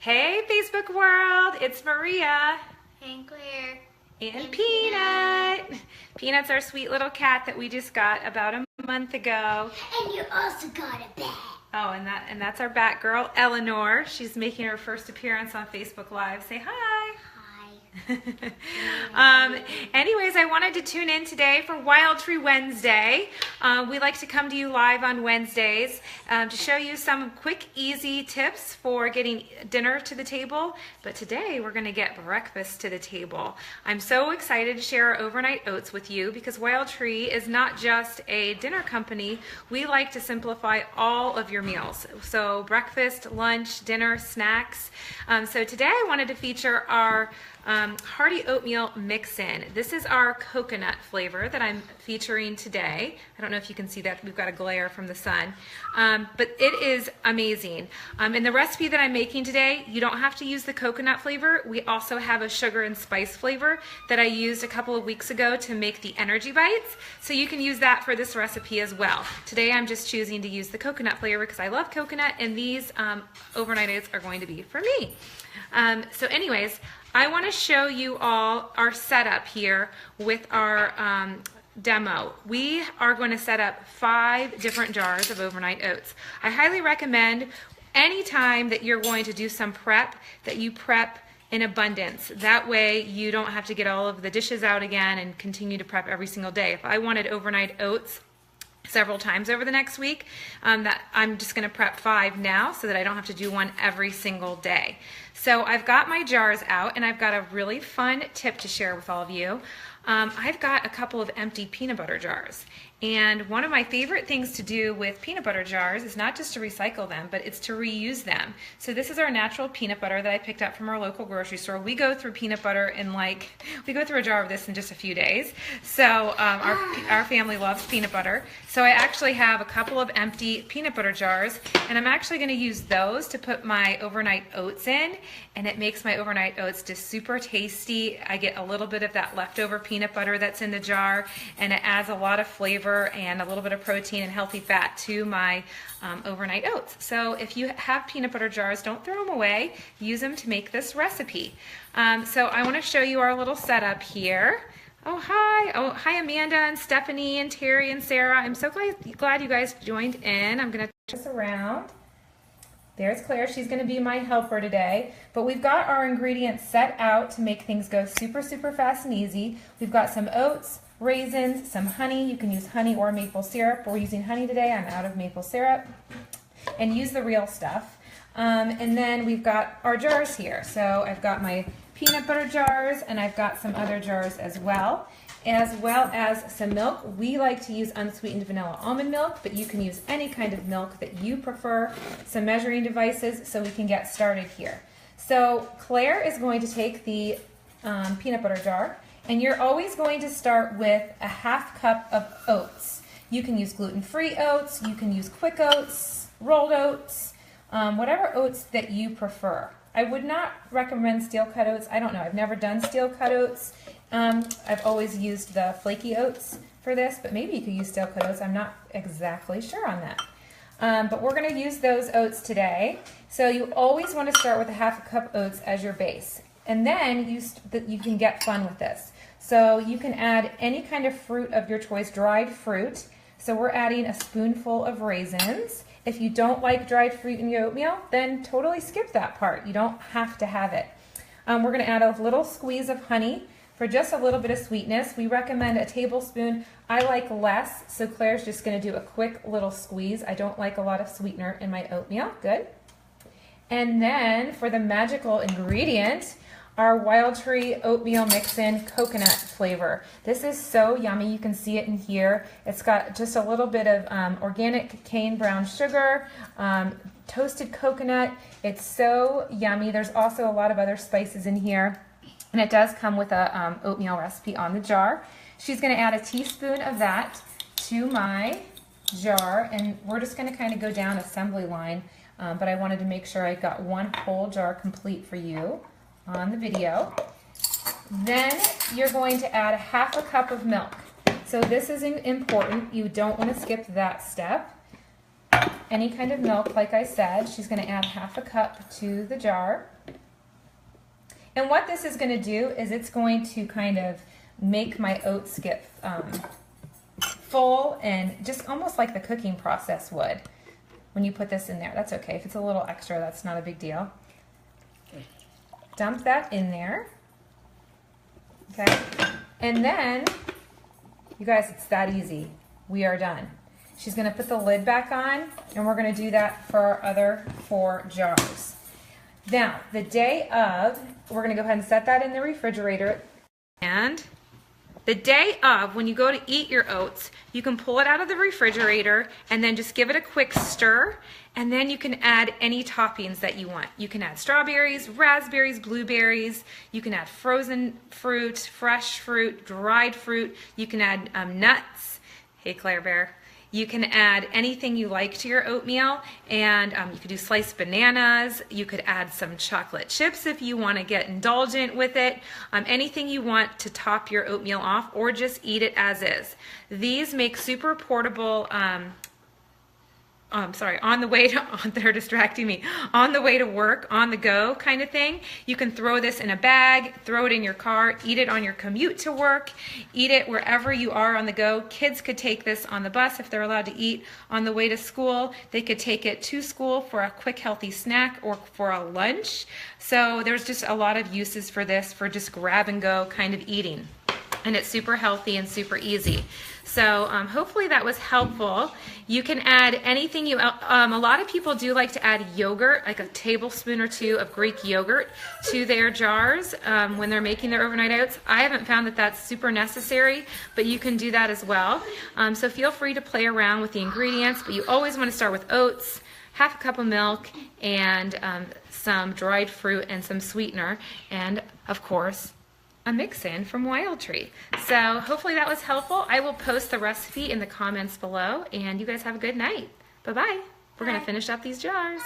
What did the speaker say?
Hey Facebook world, it's Maria And Claire. and Peanut. Peanut's our sweet little cat that we just got about a month ago. And you also got a bat. Oh, and that's our bat girl, Eleanor. She's making her first appearance on Facebook Live. Say hi. Anyways, I wanted to tune in today for Wild Tree Wednesday. We like to come to you live on Wednesdays to show you some quick, easy tips for getting dinner to the table. But today we're going to get breakfast to the table. I'm so excited to share our overnight oats with you because Wild Tree is not just a dinner company. We like to simplify all of your meals. So breakfast, lunch, dinner, snacks. So today I wanted to feature our hearty oatmeal mix-in. This is our coconut flavor that I'm featuring today. I don't know if you can see that. We've got a glare from the sun. But it is amazing. In the recipe that I'm making today, you don't have to use the coconut flavor. We also have a sugar and spice flavor that I used a couple of weeks ago to make the energy bites. So you can use that for this recipe as well. Today I'm just choosing to use the coconut flavor because I love coconut, and these overnight oats are going to be for me. So anyways, I want to show you all our setup here with our demo. We are going to set up 5 different jars of overnight oats. I highly recommend anytime that you're going to do some prep that you prep in abundance. That way you don't have to get all of the dishes out again and continue to prep every single day. If I wanted overnight oats several times over the next week, that I'm just going to prep 5 now so that I don't have to do one every single day. So I've got my jars out, and I've got a really fun tip to share with all of you. I've got a couple of empty peanut butter jars, and one of my favorite things to do with peanut butter jars is not just to recycle them, but it's to reuse them. So this is our natural peanut butter that I picked up from our local grocery store. We go through peanut butter in we go through a jar of this in just a few days. So our family loves peanut butter. So I actually have a couple of empty peanut butter jars, and I'm actually going to use those to put my overnight oats in, and it makes my overnight oats just super tasty. I get a little bit of that leftover peanut butter that's in the jar, and it adds a lot of flavor and a little bit of protein and healthy fat to my overnight oats. So if you have peanut butter jars, don't throw them away. Use them to make this recipe. So I want to show you our little setup here. Oh, hi. Oh, hi, Amanda and Stephanie and Terry and Sarah. I'm so glad you guys joined in. I'm going to turn this around. There's Claire. She's going to be my helper today. But we've got our ingredients set out to make things go super, super fast and easy. We've got some oats, raisins, some honey. You can use honey or maple syrup. We're using honey today. I'm out of maple syrup. And use the real stuff. And then we've got our jars here. So I've got my peanut butter jars, and I've got some other jars as well as some milk. We like to use unsweetened vanilla almond milk, but you can use any kind of milk that you prefer. Some measuring devices so we can get started here. So Claire is going to take the peanut butter jar, and you're always going to start with a 1/2 cup of oats. You can use gluten-free oats, you can use quick oats, rolled oats, whatever oats that you prefer. I would not recommend steel cut oats. I don't know, I've never done steel cut oats. I've always used the flaky oats for this, but maybe you could use steel cut oats. I'm not exactly sure on that. But we're going to use those oats today. So you always want to start with a 1/2 cup oats as your base. And then you can get fun with this. So you can add any kind of fruit of your choice, dried fruit. So we're adding a spoonful of raisins. If you don't like dried fruit in your oatmeal, then totally skip that part. You don't have to have it. We're going to add a little squeeze of honey for just a little bit of sweetness. We recommend a tablespoon. I like less, so Claire's just going to do a quick little squeeze. I don't like a lot of sweetener in my oatmeal. Good. And then for the magical ingredient, our Wild Tree oatmeal mix-in coconut flavor. This is so yummy. You can see it in here. It's got just a little bit of organic cane brown sugar, toasted coconut. It's so yummy. There's also a lot of other spices in here, and it does come with a oatmeal recipe on the jar. She's going to add a teaspoon of that to my jar, and we're just going to kind of go down assembly line, but I wanted to make sure I got one whole jar complete for you on the video. Then you're going to add a 1/2 cup of milk. So this is important. You don't want to skip that step. any kind of milk, like I said. She's going to add half a cup to the jar. And what this is going to do is it's going to kind of make my oats get full and just almost like the cooking process would when you put this in there. That's okay. If it's a little extra, that's not a big deal. Dump that in there. Okay. And then, you guys, it's that easy. We are done. She's going to put the lid back on, and we're going to do that for our other 4 jars. Now, the day of, we're going to go ahead and set that in the refrigerator. And the day of, when you go to eat your oats, you can pull it out of the refrigerator and then just give it a quick stir, and then you can add any toppings that you want. You can add strawberries, raspberries, blueberries. You can add frozen fruit, fresh fruit, dried fruit. You can add nuts. Hey, Claire Bear. You can add anything you like to your oatmeal, and you could do sliced bananas. You could add some chocolate chips if you want to get indulgent with it. Anything you want to top your oatmeal off, or just eat it as is. These make super portable on the way to, they're distracting me, on the way to work, on the go kind of thing. You can throw this in a bag, throw it in your car, eat it on your commute to work, eat it wherever you are on the go. Kids could take this on the bus if they're allowed to eat on the way to school. They could take it to school for a quick healthy snack or for a lunch. So there's just a lot of uses for this for just grab and go kind of eating. And it's super healthy and super easy. So hopefully that was helpful. You can add anything you, a lot of people do like to add yogurt, like a tablespoon or 2 of Greek yogurt to their jars when they're making their overnight oats. I haven't found that that's super necessary, but you can do that as well. So feel free to play around with the ingredients, but you always want to start with oats, half a cup of milk, and some dried fruit and some sweetener, and of course, a mix-in from Wild Tree. So hopefully that was helpful. I will post the recipe in the comments below, and you guys have a good night. Bye-bye. We're going to finish up these jars.